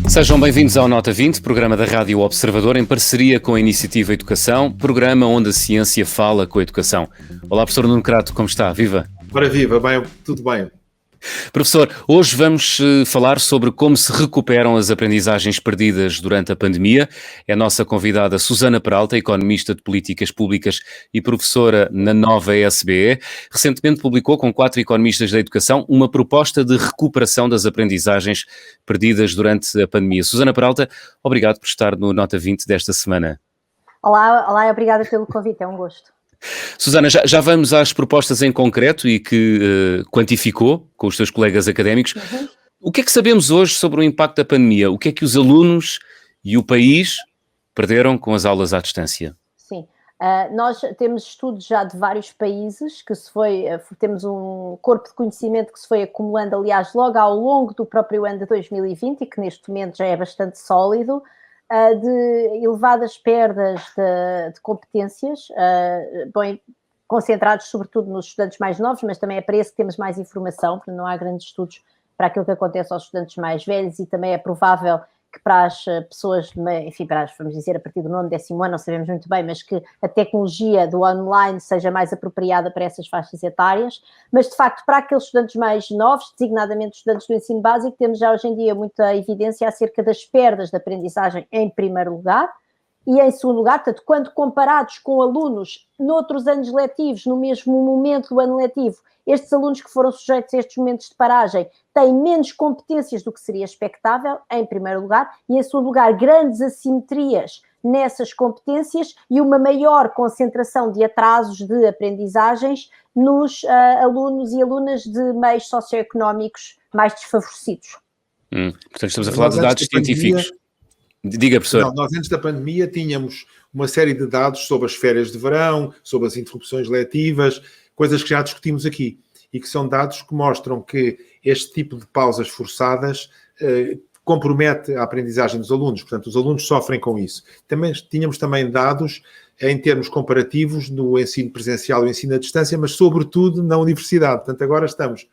Sejam bem-vindos ao Nota 20, programa da Rádio Observador, em parceria com a Iniciativa Educação, programa onde a ciência fala com a educação. Olá, professor Nuno Crato, como está? Viva! Ora viva, bem, tudo bem. Professor, hoje vamos falar sobre como se recuperam as aprendizagens perdidas durante a pandemia. É a nossa convidada Susana Peralta, economista de políticas públicas e professora na nova ESBE. Recentemente publicou com 4 economistas da educação uma proposta de recuperação das aprendizagens perdidas durante a pandemia. Susana Peralta, obrigado por estar no Nota 20 desta semana. Olá, obrigada pelo convite, é um gosto. Susana, já vamos às propostas em concreto e que quantificou com os seus colegas académicos. Uhum. O que é que sabemos hoje sobre o impacto da pandemia? O que é que os alunos e o país perderam com as aulas à distância? Sim, nós temos estudos já de vários países, temos um corpo de conhecimento que se foi acumulando, aliás, logo ao longo do próprio ano de 2020 e que neste momento já é bastante sólido, de elevadas perdas de competências, concentrados sobretudo nos estudantes mais novos, mas também é para isso que temos mais informação, porque não há grandes estudos para aquilo que acontece aos estudantes mais velhos, e também é provável que para as pessoas, enfim, vamos dizer, a partir do 9º, 10º ano, não sabemos muito bem, mas que a tecnologia do online seja mais apropriada para essas faixas etárias. Mas, de facto, para aqueles estudantes mais novos, designadamente estudantes do ensino básico, temos já hoje em dia muita evidência acerca das perdas de aprendizagem em primeiro lugar, e em segundo lugar, portanto, quando comparados com alunos noutros anos letivos, no mesmo momento do ano letivo, estes alunos que foram sujeitos a estes momentos de paragem têm menos competências do que seria expectável, em primeiro lugar, e em segundo lugar, grandes assimetrias nessas competências e uma maior concentração de atrasos de aprendizagens nos alunos e alunas de meios socioeconómicos mais desfavorecidos. Portanto, estamos a falar de dados científicos. Diga, professor. Não, nós antes da pandemia tínhamos uma série de dados sobre as férias de verão, sobre as interrupções letivas, coisas que já discutimos aqui, e que são dados que mostram que este tipo de pausas forçadas compromete a aprendizagem dos alunos, portanto, os alunos sofrem com isso. Tínhamos também dados em termos comparativos no ensino presencial e o ensino à distância, mas sobretudo na universidade. Portanto, agora estamos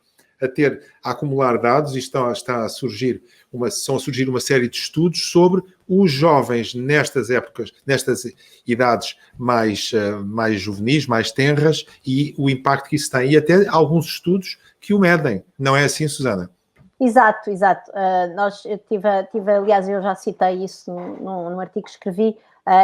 a acumular dados e estão a surgir uma série de estudos sobre os jovens nestas épocas, nestas idades mais juvenis, mais tenras, e o impacto que isso tem. E até alguns estudos que o medem. Não é assim, Susana? Exato. Aliás, eu já citei isso num artigo que escrevi,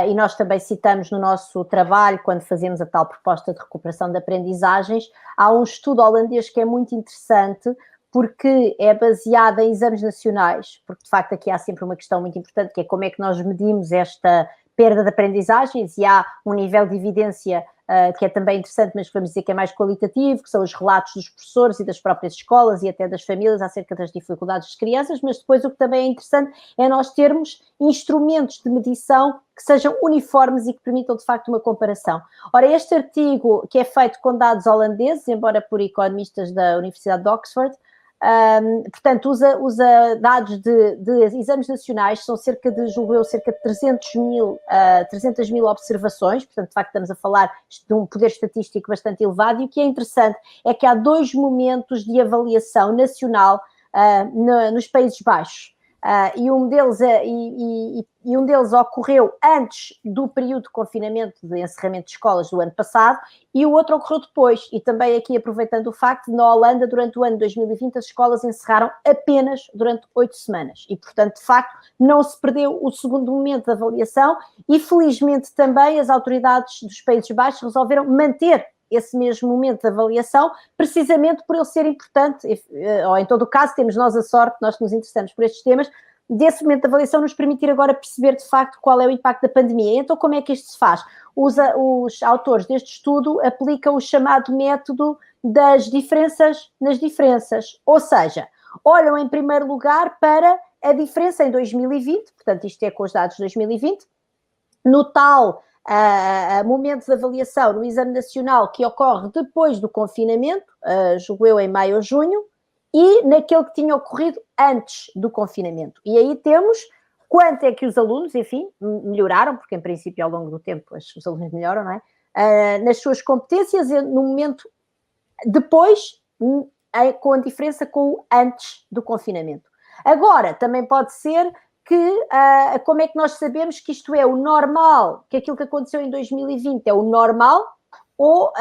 e nós também citamos no nosso trabalho, quando fazemos a tal proposta de recuperação de aprendizagens. Há um estudo holandês que é muito interessante, porque é baseado em exames nacionais, porque de facto aqui há sempre uma questão muito importante, que é como é que nós medimos esta perda de aprendizagens, e há um nível de evidência que é também interessante, mas vamos dizer que é mais qualitativo, que são os relatos dos professores e das próprias escolas e até das famílias acerca das dificuldades das crianças, mas depois o que também é interessante é nós termos instrumentos de medição que sejam uniformes e que permitam de facto uma comparação. Ora, este artigo, que é feito com dados holandeses, embora por economistas da Universidade de Oxford, portanto, usa dados de exames nacionais, são cerca de 300 mil observações, portanto, de facto, estamos a falar de um poder estatístico bastante elevado, e o que é interessante é que há 2 momentos de avaliação nacional nos Países Baixos. E um deles ocorreu antes do período de confinamento, de encerramento de escolas do ano passado, e o outro ocorreu depois. E também aqui aproveitando o facto de, na Holanda, durante o ano 2020, as escolas encerraram apenas durante 8 semanas. E, portanto, de facto, não se perdeu o segundo momento de avaliação, e felizmente também as autoridades dos Países Baixos resolveram manter esse mesmo momento de avaliação, precisamente por ele ser importante, ou em todo o caso temos nós a sorte, nós que nos interessamos por estes temas, desse momento de avaliação nos permitir agora perceber de facto qual é o impacto da pandemia. Então, como é que isto se faz? Os autores deste estudo aplicam o chamado método das diferenças nas diferenças, ou seja, olham em primeiro lugar para a diferença em 2020, portanto isto é com os dados de 2020, no tal momento de avaliação no exame nacional que ocorre depois do confinamento, julgo eu em maio ou junho, e naquele que tinha ocorrido antes do confinamento. E aí temos quanto é que os alunos, enfim, melhoraram, porque em princípio ao longo do tempo os alunos melhoram, não é? Nas suas competências no momento depois com a diferença com o antes do confinamento. Agora, também pode ser que, como é que nós sabemos que isto é o normal, que aquilo que aconteceu em 2020 é o normal, ou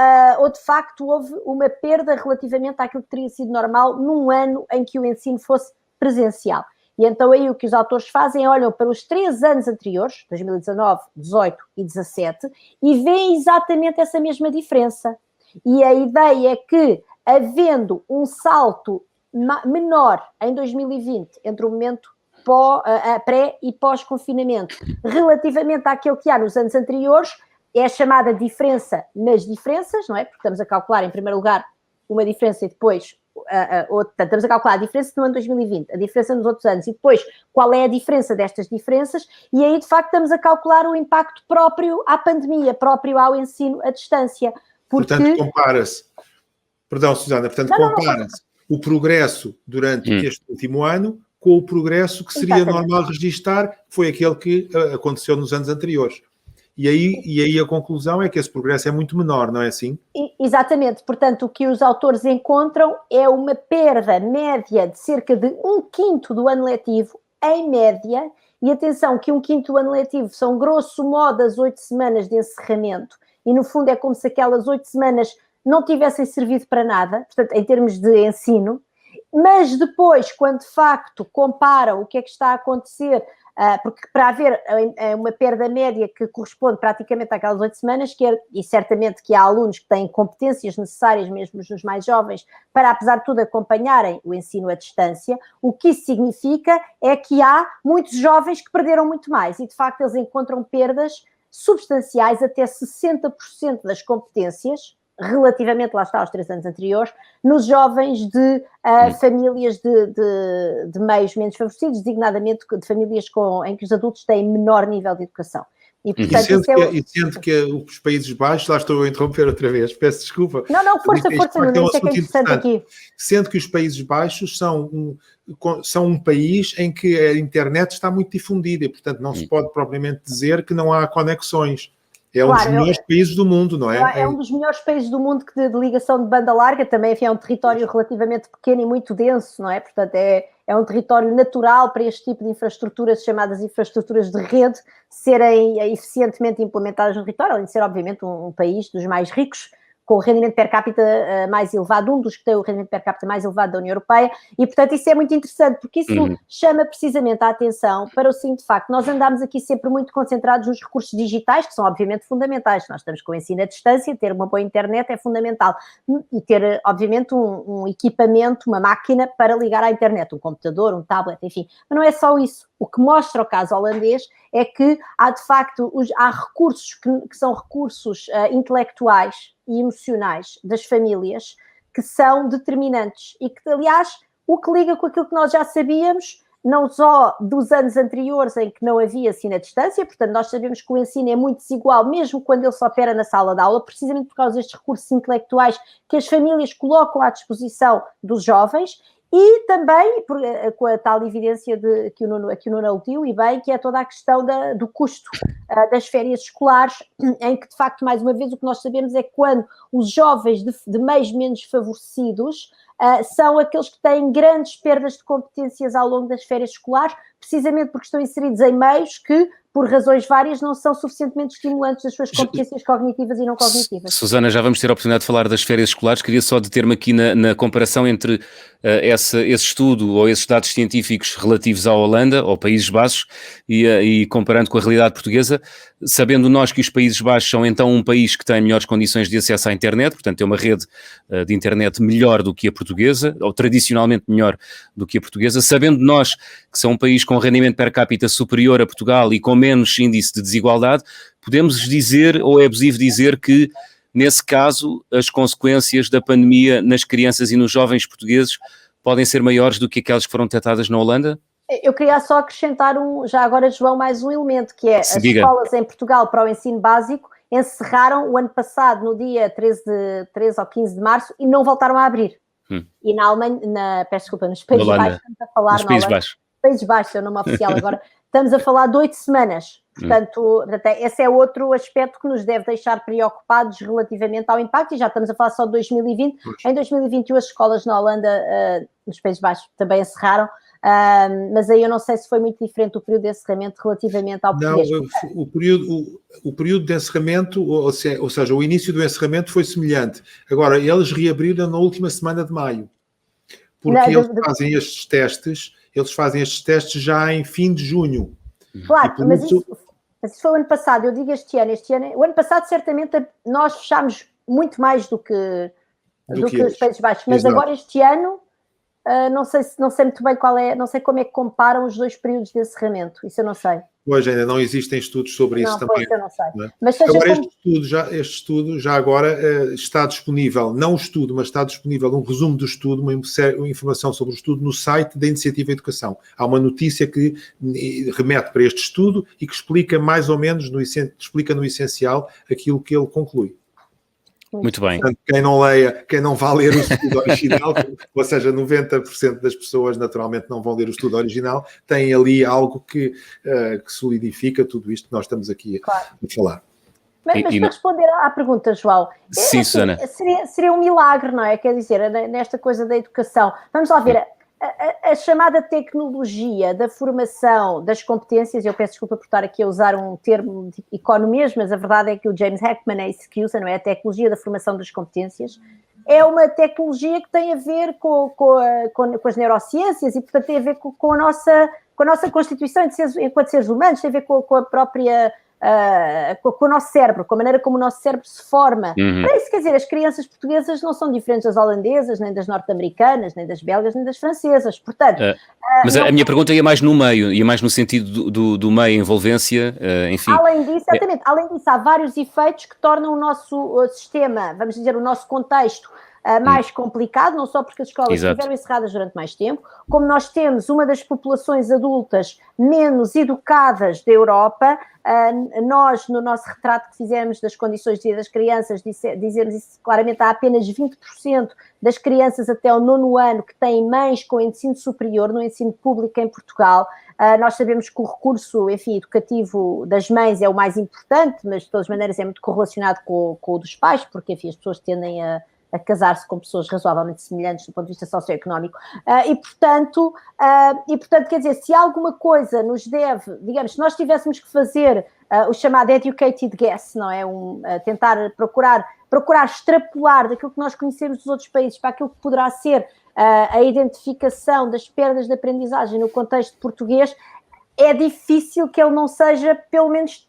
de facto houve uma perda relativamente àquilo que teria sido normal num ano em que o ensino fosse presencial. E então aí o que os autores fazem é olham para os 3 anos anteriores, 2019, 18 e 17, e veem exatamente essa mesma diferença. E a ideia é que, havendo um salto menor em 2020 entre o momento pré e pós-confinamento, relativamente àquele que há nos anos anteriores, é a chamada diferença nas diferenças, não é? Porque estamos a calcular, em primeiro lugar, uma diferença e depois outra. Estamos a calcular a diferença no ano 2020, a diferença nos outros anos e depois qual é a diferença destas diferenças, e aí, de facto, estamos a calcular o impacto próprio à pandemia, próprio ao ensino à distância. Porque... Portanto, compara-se, perdão, Susana, compara-se o progresso durante este último ano com o progresso que seria normal registar, que foi aquele que aconteceu nos anos anteriores. E aí a conclusão é que esse progresso é muito menor, não é assim? Exatamente. Portanto, o que os autores encontram é uma perda média de cerca de 1/5 do ano letivo, em média, e atenção que 1/5 do ano letivo são grosso modo as 8 semanas de encerramento, e no fundo é como se aquelas 8 semanas não tivessem servido para nada, portanto, em termos de ensino, mas depois, quando de facto comparam o que é que está a acontecer, porque para haver uma perda média que corresponde praticamente àquelas 8 semanas, e certamente que há alunos que têm competências necessárias, mesmo nos mais jovens, para, apesar de tudo, acompanharem o ensino à distância, o que isso significa é que há muitos jovens que perderam muito mais, e de facto eles encontram perdas substanciais, até 60% das competências, relativamente, lá está, aos 3 anos anteriores, nos jovens de famílias de meios menos favorecidos, designadamente de famílias em que os adultos têm menor nível de educação. E, portanto, sendo que os Países Baixos, lá estou a interromper outra vez, peço desculpa. Não, força, Nuno, isso é que é interessante aqui. Sendo que os Países Baixos são um país em que a internet está muito difundida e, portanto, não se pode propriamente dizer que não há conexões. É um dos melhores países do mundo, não é? É um dos melhores países do mundo de ligação de banda larga, também, enfim, é um território relativamente pequeno e muito denso, não é? Portanto, é um território natural para este tipo de infraestruturas, chamadas infraestruturas de rede, serem eficientemente implementadas no território, além de ser, obviamente, um país dos mais ricos, com o rendimento per capita mais elevado, um dos que tem o rendimento per capita mais elevado da União Europeia, e, portanto, isso é muito interessante, porque isso chama precisamente a atenção para o seguinte facto: nós andamos aqui sempre muito concentrados nos recursos digitais, que são, obviamente, fundamentais. Nós estamos com o ensino à distância, ter uma boa internet é fundamental, e ter, obviamente, um equipamento, uma máquina para ligar à internet, um computador, um tablet, enfim. Mas não é só isso. O que mostra o caso holandês é que há, de facto, há recursos que são recursos intelectuais e emocionais das famílias que são determinantes e que, aliás, o que liga com aquilo que nós já sabíamos, não só dos anos anteriores em que não havia ensino à distância, portanto, nós sabemos que o ensino é muito desigual, mesmo quando ele só opera na sala de aula, precisamente por causa destes recursos intelectuais que as famílias colocam à disposição dos jovens. E também com a tal evidência que o Nuno aludiu, e bem, que é toda a questão do custo das férias escolares, em que, de facto, mais uma vez, o que nós sabemos é que quando os jovens de meios menos favorecidos são aqueles que têm grandes perdas de competências ao longo das férias escolares, precisamente porque estão inseridos em meios que, por razões várias, não são suficientemente estimulantes das suas competências cognitivas e não cognitivas. Susana, já vamos ter a oportunidade de falar das férias escolares. Queria só deter-me aqui na comparação entre esse estudo ou esses dados científicos relativos à Holanda, ou Países Baixos, e comparando com a realidade portuguesa, sabendo nós que os Países Baixos são então um país que tem melhores condições de acesso à internet, portanto tem uma rede de internet melhor do que a portuguesa, ou tradicionalmente melhor do que a portuguesa, sabendo nós que são um país com rendimento per capita superior a Portugal e com menos índice de desigualdade, podemos dizer, ou é abusivo dizer, que nesse caso as consequências da pandemia nas crianças e nos jovens portugueses podem ser maiores do que aquelas que foram detectadas na Holanda? Eu queria só acrescentar já agora, João, mais um elemento, que é escolas em Portugal para o ensino básico encerraram o ano passado no dia 13 ou 15 de março e não voltaram a abrir. E na Alemanha, peço desculpa, nos Países Baixos, estamos a falar nos Países Baixos. Países Baixos é o nome oficial agora, estamos a falar de 8 semanas. Portanto, esse é outro aspecto que nos deve deixar preocupados relativamente ao impacto, e já estamos a falar só de 2020. Em 2021 as escolas na Holanda, nos Países Baixos, também encerraram, mas aí eu não sei se foi muito diferente o período de encerramento relativamente ao português. Não, o período de encerramento, ou seja, o início do encerramento foi semelhante. Agora, eles reabriram na última semana de maio, porque eles fazem estes testes já em fim de junho. Claro, mas isso foi o ano passado, eu digo este ano. O ano passado, certamente, nós fechámos muito mais do que os Países Baixos, mas agora este ano, não sei muito bem não sei como é que comparam os dois períodos de encerramento, isso eu não sei. Pois, ainda não existem estudos sobre isso também. Eu não sei. Não é? Mas agora, este estudo já agora está disponível, não o estudo, mas está disponível um resumo do estudo, uma informação sobre o estudo no site da Iniciativa Educação. Há uma notícia que remete para este estudo e que explica mais ou menos, explica no essencial aquilo que ele conclui. Muito bem. Portanto, quem não vá ler o estudo original, ou seja, 90% das pessoas naturalmente não vão ler o estudo original, tem ali algo que solidifica tudo isto que nós estamos aqui a falar. Mas para responder à pergunta, João, sim, Susana. Seria um milagre, não é? Quer dizer, nesta coisa da educação. Vamos lá ver, a chamada tecnologia da formação das competências, eu peço desculpa por estar aqui a usar um termo de economias, mas a verdade é que o James Heckman é isso que usa, não é? A tecnologia da formação das competências é uma tecnologia que tem a ver com as neurociências e, portanto, tem a ver com a nossa constituição enquanto seres humanos, tem a ver com a própria... com o nosso cérebro, com a maneira como o nosso cérebro se forma. Para isso, quer dizer, as crianças portuguesas não são diferentes das holandesas, nem das norte-americanas, nem das belgas, nem das francesas, portanto... mas a minha pergunta ia mais no meio, ia mais no sentido do meio, envolvência, enfim... Além disso, exatamente, além disso, há vários efeitos que tornam o nosso sistema, vamos dizer, o nosso contexto, mais complicado, não só porque as escolas estiveram encerradas durante mais tempo, como nós temos uma das populações adultas menos educadas da Europa. Nós, no nosso retrato que fizemos das condições de vida das crianças, dizemos isso claramente, há apenas 20% das crianças até ao 9º ano que têm mães com ensino superior no ensino público em Portugal. Nós sabemos que o recurso, enfim, educativo das mães é o mais importante, mas de todas as maneiras é muito correlacionado com o dos pais, porque, enfim, as pessoas tendem a casar-se com pessoas razoavelmente semelhantes do ponto de vista socioeconómico. E, portanto, quer dizer, se alguma coisa nos deve, digamos, se nós tivéssemos que fazer o chamado educated guess, não é? Tentar procurar extrapolar daquilo que nós conhecemos dos outros países para aquilo que poderá ser a identificação das perdas de aprendizagem no contexto português, é difícil que ele não seja, pelo menos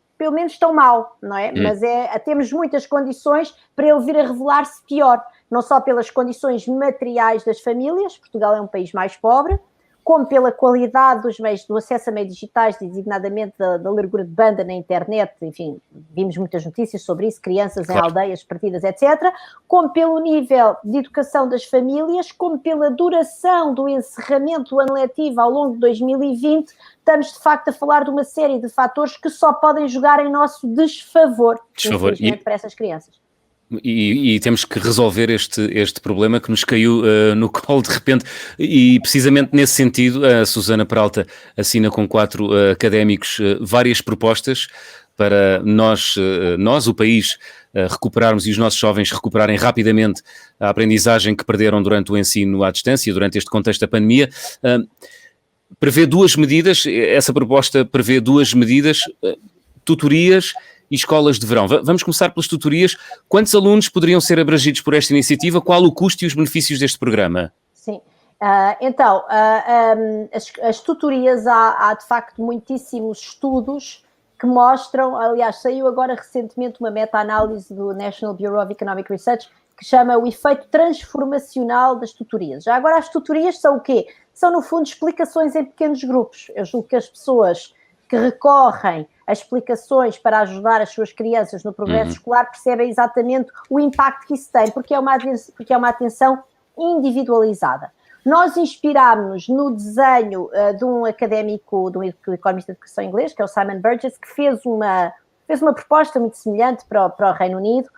tão mau, não é? Mas temos muitas condições para ele vir a revelar-se pior, não só pelas condições materiais das famílias, Portugal é um país mais pobre, como pela qualidade dos meios, do acesso a meios digitais, designadamente da largura de banda na internet, enfim, vimos muitas notícias sobre isso, crianças em aldeias perdidas, etc., como pelo nível de educação das famílias, como pela duração do encerramento do ano letivo ao longo de 2020, estamos de facto a falar de uma série de fatores que só podem jogar em nosso desfavor. Infelizmente, para essas crianças. E temos que resolver este problema que nos caiu no colo de repente, e precisamente nesse sentido a Susana Peralta assina com 4 académicos várias propostas para nós, o país, recuperarmos e os nossos jovens recuperarem rapidamente a aprendizagem que perderam durante o ensino à distância, durante este contexto da pandemia. Prevê 2 medidas, essa proposta prevê 2 medidas, tutorias e escolas de verão. Vamos começar pelas tutorias. Quantos alunos poderiam ser abrangidos por esta iniciativa? Qual o custo e os benefícios deste programa? Sim. Então, as tutorias, há de facto muitíssimos estudos que mostram, aliás, saiu agora recentemente uma meta-análise do National Bureau of Economic Research que chama o efeito transformacional das tutorias. Já agora as tutorias são o quê? São, no fundo, explicações em pequenos grupos. Eu julgo que as pessoas que recorrem a explicações para ajudar as suas crianças no progresso escolar percebem exatamente o impacto que isso tem, porque é uma atenção individualizada. Nós inspirámos-nos no desenho de um académico, de um economista de educação inglês, que é o Simon Burgess, que fez uma proposta muito semelhante para o Reino Unido,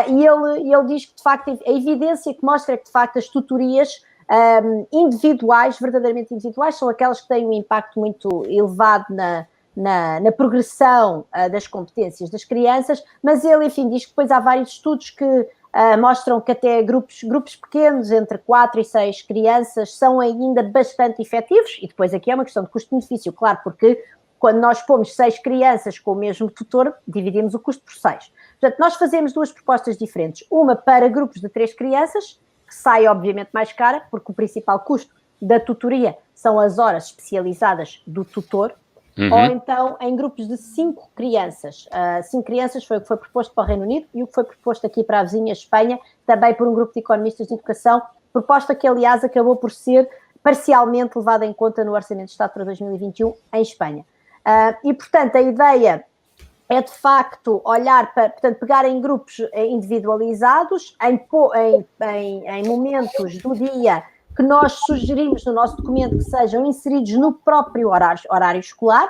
e ele diz que, de facto, a evidência que mostra é que, de facto, as tutorias individuais, verdadeiramente individuais, são aquelas que têm um impacto muito elevado na progressão das competências das crianças, mas ele, enfim, diz que depois há vários estudos que mostram que até grupos pequenos, entre 4 e 6 crianças, são ainda bastante efetivos, e depois aqui é uma questão de custo-benefício, claro, porque quando nós pomos 6 crianças com o mesmo tutor, dividimos o custo por 6. Portanto, nós fazemos 2 propostas diferentes, uma para grupos de 3 crianças, que sai obviamente mais cara, porque o principal custo da tutoria são as horas especializadas do tutor, ou então em grupos de 5 crianças. 5 crianças foi o que foi proposto para o Reino Unido e o que foi proposto aqui para a vizinha Espanha, também por um grupo de economistas de educação, proposta que, aliás, acabou por ser parcialmente levada em conta no Orçamento de Estado para 2021 em Espanha. E, portanto, a ideia é, de facto, olhar para, portanto, pegar em grupos individualizados, em momentos do dia que nós sugerimos no nosso documento que sejam inseridos no próprio horário escolar,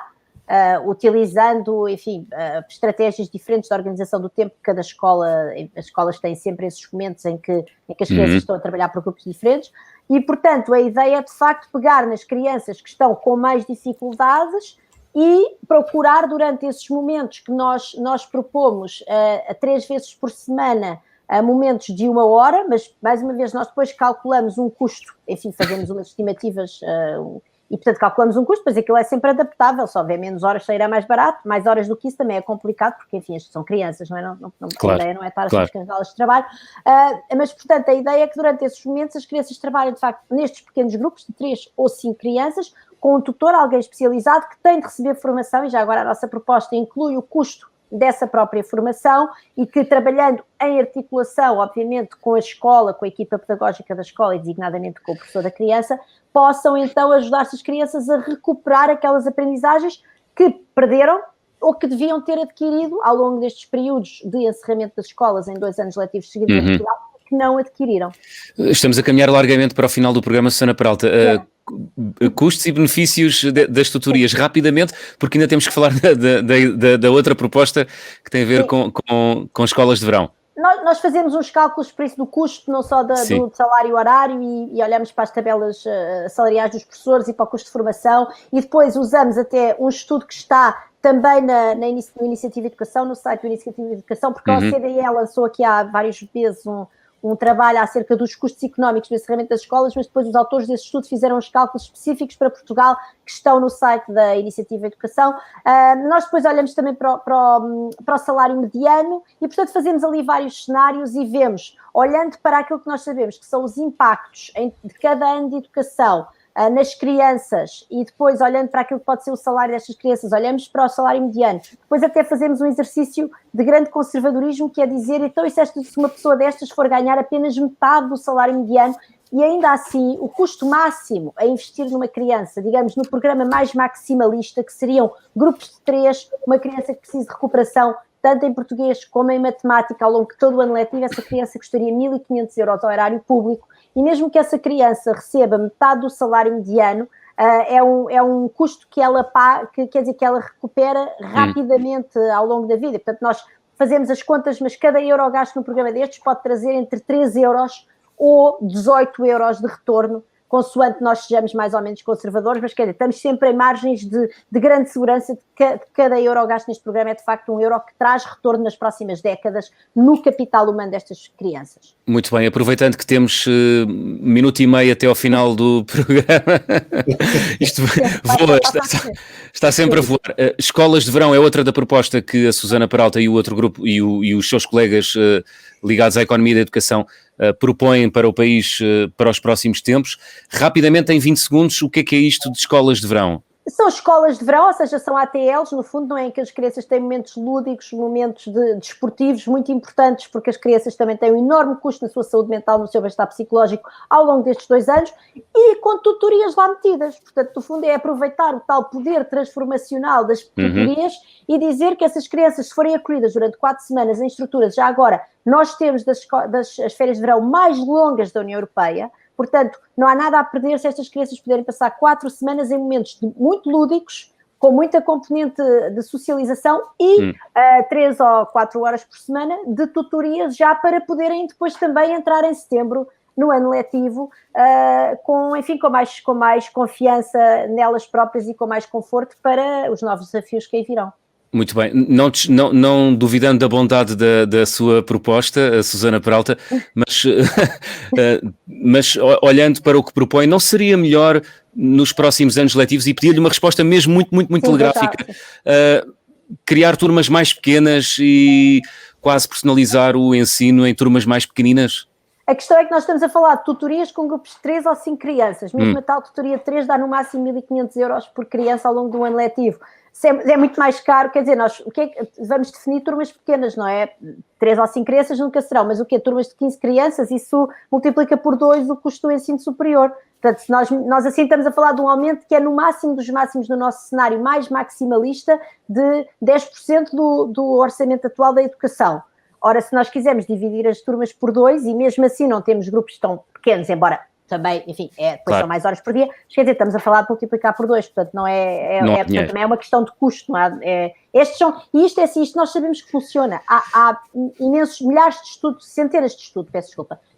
utilizando, enfim, estratégias diferentes de organização do tempo. Cada escola, as escolas têm sempre esses momentos em que as crianças estão a trabalhar por grupos diferentes, e, portanto, a ideia é, de facto, pegar nas crianças que estão com mais dificuldades e procurar, durante esses momentos que nós propomos, 3 vezes por semana, a momentos de 1 hora, mas, mais uma vez, nós depois calculamos um custo, enfim, fazemos umas estimativas e, portanto, calculamos um custo, pois aquilo é sempre adaptável, se houver menos horas sairá mais barato, mais horas do que isso também é complicado, porque, enfim, estes são crianças, não é? Claro, a ideia não é estar a descarregá-las de trabalho, mas, portanto, a ideia é que durante esses momentos as crianças trabalhem, de facto, nestes pequenos grupos de 3 ou 5 crianças, com um tutor, alguém especializado, que tem de receber formação, e já agora a nossa proposta inclui o custo dessa própria formação, e que, trabalhando em articulação, obviamente, com a escola, com a equipa pedagógica da escola e designadamente com o professor da criança, possam então ajudar essas crianças a recuperar aquelas aprendizagens que perderam ou que deviam ter adquirido ao longo destes períodos de encerramento das escolas em 2 anos letivos seguidos em Portugal, que não adquiriram. Estamos a caminhar largamente para o final do programa, Susana Peralta. Custos e benefícios das tutorias, rapidamente, porque ainda temos que falar da outra proposta que tem a ver com escolas de verão. Nós fazemos uns cálculos por isso do custo, não só do salário horário, e olhamos para as tabelas salariais dos professores e para o custo de formação, e depois usamos até um estudo que está também no Iniciativa Educação, no site do Iniciativa Educação, porque a OCDE lançou aqui há vários meses um trabalho acerca dos custos económicos do encerramento das escolas, mas depois os autores desse estudo fizeram os cálculos específicos para Portugal, que estão no site da Iniciativa Educação. Nós depois olhamos também para o salário mediano e, portanto, fazemos ali vários cenários e vemos, olhando para aquilo que nós sabemos que são os impactos de cada ano de educação nas crianças, e depois olhando para aquilo que pode ser o salário destas crianças, olhamos para o salário mediano, depois até fazemos um exercício de grande conservadorismo, que é dizer, então, e se uma pessoa destas for ganhar apenas metade do salário mediano, e ainda assim o custo máximo a investir numa criança, digamos, no programa mais maximalista, que seriam grupos de 3, uma criança que precisa de recuperação, tanto em português como em matemática, ao longo de todo o ano letivo, essa criança custaria 1.500 euros ao erário público, e mesmo que essa criança receba metade do salário mediano, é um custo que ela paga, que quer dizer que ela recupera rapidamente ao longo da vida. Portanto, nós fazemos as contas, mas cada euro gasto num programa destes pode trazer entre 3 euros ou 18 euros de retorno, consoante nós sejamos mais ou menos conservadores, mas quer dizer, estamos sempre em margens de grande segurança de que cada euro gasto neste programa é de facto um euro que traz retorno nas próximas décadas no capital humano destas crianças. Muito bem, aproveitando que temos 1 minuto e meio até ao final do programa, isto voa, está sempre a voar. Escolas de verão é outra da proposta que a Susana Peralta e o outro grupo e os seus colegas ligados à economia e à educação propõem para o país para os próximos tempos. Rapidamente, em 20 segundos, o que é isto de escolas de verão? São escolas de verão, ou seja, são ATLs, no fundo, não é, em que as crianças têm momentos lúdicos, momentos desportivos muito importantes, porque as crianças também têm um enorme custo na sua saúde mental, no seu bem-estar psicológico ao longo destes 2 anos, e com tutorias lá metidas. Portanto, no fundo, é aproveitar o tal poder transformacional das tutorias e dizer que essas crianças, se forem acolhidas durante 4 semanas em estruturas, já agora, nós temos as férias de verão mais longas da União Europeia. Portanto, não há nada a perder se estas crianças puderem passar 4 semanas em momentos muito lúdicos, com muita componente de socialização e 3 ou 4 horas por semana de tutorias, já para poderem depois também entrar em setembro no ano letivo, com mais confiança nelas próprias e com mais conforto para os novos desafios que aí virão. Muito bem, não duvidando da bondade da sua proposta, Susana Peralta, mas olhando para o que propõe, não seria melhor nos próximos anos letivos, e pedir-lhe uma resposta mesmo muito telegráfica, criar turmas mais pequenas e quase personalizar o ensino em turmas mais pequeninas? A questão é que nós estamos a falar de tutorias com grupos de 3 ou 5 crianças, mesmo a tal tutoria de 3 dá no máximo 1.500 euros por criança ao longo do ano letivo. É muito mais caro, quer dizer, vamos definir turmas pequenas, não é? 3 ou 5 crianças nunca serão, mas o quê? Turmas de 15 crianças, isso multiplica por 2 o custo do ensino superior. Portanto, nós assim estamos a falar de um aumento que é no máximo dos máximos no nosso cenário mais maximalista de 10% do orçamento atual da educação. Ora, se nós quisermos dividir as turmas por 2 e mesmo assim não temos grupos tão pequenos, embora também, enfim, depois são mais horas por dia, quer dizer, estamos a falar de multiplicar por 2, portanto portanto, também é uma questão de custo, não é? Isto nós sabemos que funciona. Há imensos milhares de estudos, centenas de estudos,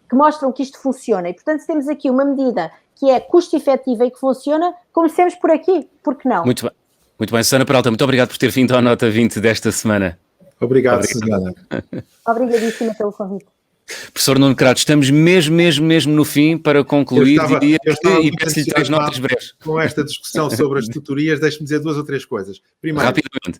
que mostram que isto funciona e, portanto, se temos aqui uma medida que é custo-efetiva e que funciona, comecemos por aqui, por que não? Muito bem, Susana Peralta, muito obrigado por ter vindo à Nota 20 desta semana. Obrigado. Susana. Obrigadíssima pelo convite. Professor Nuno Crato, estamos mesmo no fim. Para concluir, diria e peço-lhe 3 notas breves. Com esta discussão sobre as tutorias, deixe-me dizer 2 ou 3 coisas. Primeiro, rapidamente,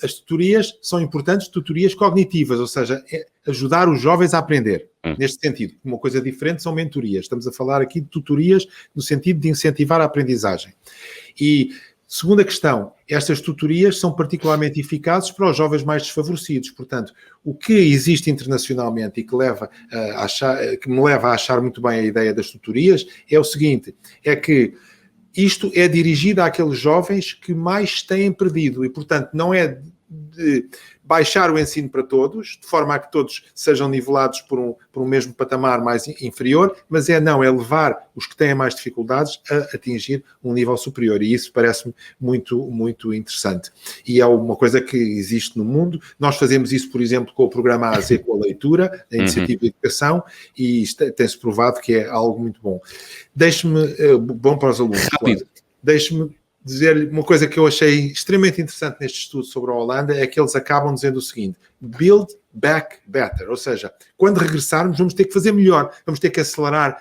as tutorias são importantes, tutorias cognitivas, ou seja, ajudar os jovens a aprender. Neste sentido, uma coisa diferente são mentorias. Estamos a falar aqui de tutorias no sentido de incentivar a aprendizagem. E segunda questão, estas tutorias são particularmente eficazes para os jovens mais desfavorecidos. Portanto, o que existe internacionalmente e que me leva a achar muito bem a ideia das tutorias é o seguinte, é que isto é dirigido àqueles jovens que mais têm perdido e, portanto, não é de baixar o ensino para todos, de forma a que todos sejam nivelados por um mesmo patamar mais inferior, mas é levar os que têm mais dificuldades a atingir um nível superior. E isso parece-me muito interessante. E é uma coisa que existe no mundo. Nós fazemos isso, por exemplo, com o programa AZ com a leitura, a Iniciativa de Educação, e tem-se provado que é algo muito bom. Bom para os alunos. Claro. Deixe-me dizer-lhe uma coisa que eu achei extremamente interessante neste estudo sobre a Holanda, é que eles acabam dizendo o seguinte: build back better, ou seja, quando regressarmos vamos ter que fazer melhor, vamos ter que acelerar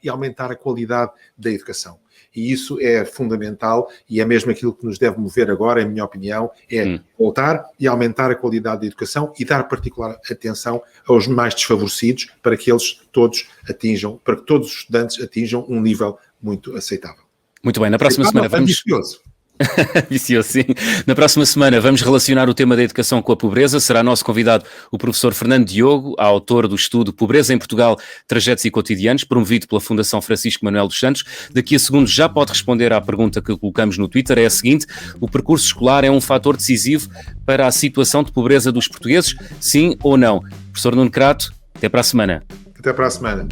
e aumentar a qualidade da educação. E isso é fundamental e é mesmo aquilo que nos deve mover agora, em minha opinião, é voltar e aumentar a qualidade da educação e dar particular atenção aos mais desfavorecidos para que eles todos para que todos os estudantes atinjam um nível muito aceitável. Muito bem, na próxima semana vamos... Vicioso, sim. Na próxima semana vamos relacionar o tema da educação com a pobreza. Será nosso convidado o professor Fernando Diogo, autor do estudo Pobreza em Portugal, Trajetos e Cotidianos, promovido pela Fundação Francisco Manuel dos Santos. Daqui a segundos já pode responder à pergunta que colocamos no Twitter, é a seguinte: o percurso escolar é um fator decisivo para a situação de pobreza dos portugueses? Sim ou não? Professor Nuno Crato, até para a semana. Até para a semana.